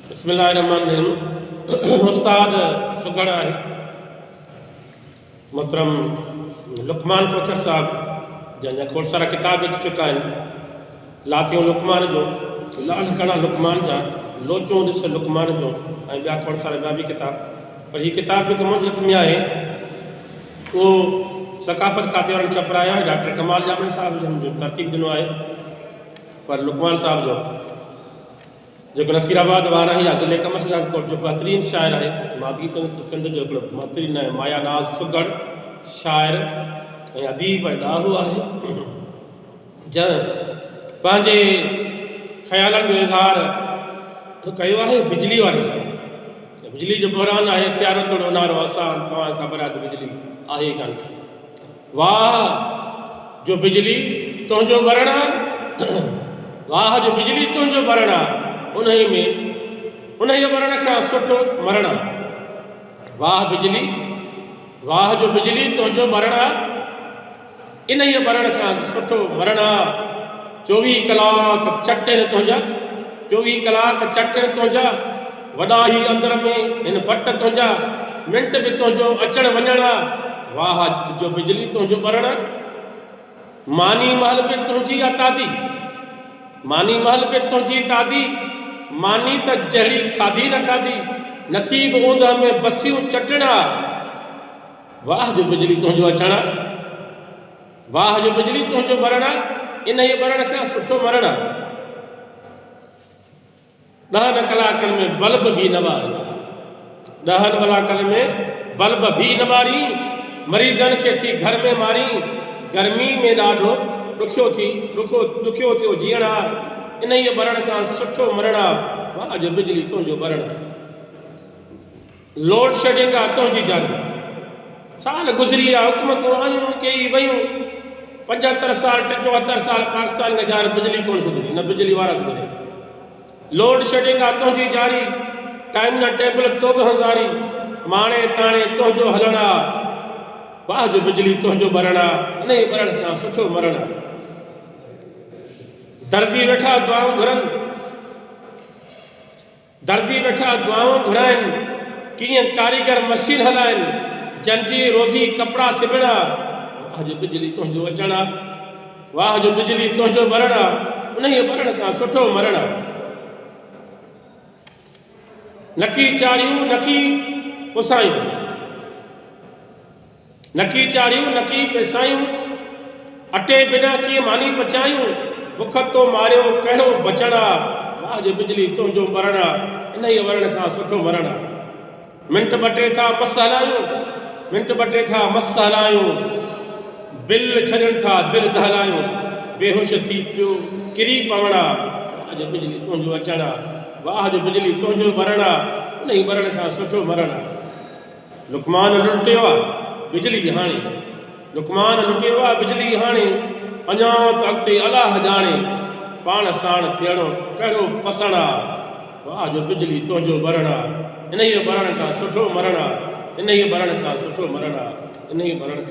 बिस्मिल्लाहिर्रहमानिर्रहीम। उस्ताद सुगड़ है मोहतरम लुकमान खोखर साहब जैसे खोड़ सारा किताब लिख चुका है। लातियों लुकमान जो लाल कणा लुकमान जा लोचों ॾिस लुकमान जो ऐं ॿिया खोड़ सारा ॿिया बि किताब। पर हीअ किताब जेको मुंहिंजे हथ में आहे उहो सकाफ़त खाते वारनि छपराया आहे। डॉक्टर कमाल जामनी साहब जो तरतीब ॾिनो आहे। पर लुकमान साहब जो जो नसीराबाद वारा ही ज़िले कमरसियाल कोट जो बहितरीन शाइर है। मादी सिंध जो बहितरीन है माया नाज़ सुगड़ शाइर ऐं अदीब ऐं ॾाहू आहे। जंहिं पंहिंजे ख़्यालनि जो इज़हार कयो आहे बिजली वारे सां। बिजली जो बहरान आहे सियारो तोड़ो नारो असां तव्हांखे ख़बर आहे त बिजली आहे ई कान थी। वाह जो बिजली तुंहिंजो बरण वाह जो बिजली तुंहिंजो बरण उन्हीं में उन्हीं बरण खां सुठो मरण। वाह बिजली वाह जो बिजली तुंहिंजो बरण इन्हीं बरण खां सुठो मरण। 24 कलाक चटनि तुंहिंजा 24 कलाक चटनि तुंहिंजा वॾा ही अंदर में हिन फट तुंहिंजा मिंट बि तुंहिंजो अचण वञण। वाह जो बिजली तुंहिंजो बरण मानी महल बि तुंहिंजी तादी मानी महल बि तुंहिंजी तादी मानी त जहिड़ी खाधी न खाधी नसीब ऊंदह में बसियूं चटणा। वाह जो बिजली तुंहिंजो अचण वाह जो बिजली तुंहिंजो बरण इन ई बरण खां सुठो मरण। 10 कलाकनि में बल्ब भी न ॿारी 10 कलाकनि में बल्ब भी न ॿारी मरीज़नि खे थी घर में मारी। गर्मी में ॾाढो ॾुखियो थियो जीअण इन ई बरण खां सुठो मरण। वाह जो बिजली तुंहिंजो बरण लोड शेडिंग आहे तुंहिंजी जारी साल गुज़री आहे हुकूमतूं आयूं कई वयूं 75 साल 74 साल पाकिस्तान खे जार बिजली कोन सुधरी न बिजली वारा सुधरे। लोड शेडिंग आहे तुंहिंजी जारी टाइम न टेबल तो बि हज़ारी माणे ताणे तुंहिंजो हलणा। वाह जो बिजली तुंहिंजो बरण इन ई बरण खां सुठो मरण। दर्ज़ी वेठा दुआऊं घुरनि दर्ज़ी वेठा दुआऊं घुराइनि कीअं कारीगर मशीन हलाइनि जंहिंजी रोज़ी कपिड़ा सिबणा। वाह जो बिजली तुंहिंजो अचण वाह जो बिजली तुंहिंजो बरण उन ई बरण खां सुठो मरण। नकी चाढ़ियूं नकी पुसायूं नकी चाढ़ियूं नकी पिसायूं अटे बिना कीअं मानी पचायूं बुख तो मारियो कहिड़ो बचणा। वाह जो बिजली तुंहिंजो बरण इन ई बरण खां सुठो मरण। मिंट ॿ टे था मस हलायूं मिंट ॿ टे था मस हलायूं बिल छॾनि था दिलि दहलायूं बेहोश थी पियो किरी पवणा। वाह जो बिजली तुंहिंजो अचण वाह जो बिजली तुंहिंजो बरण उन ई बरण खां सुठो मरण। लुकमान लुटियो आहे बिजली हाणे लुकमान लुटियो आहे बिजली हाणे अञा त अॻिते अलाह ॼाणे पाण साण थियणो कहिड़ो पसण आहे। वाह जो बिजली तुंहिंजो बरण इन ई बरण खां सुठो मरण इन ई बरण खां सुठो मरण इन ई बरण खां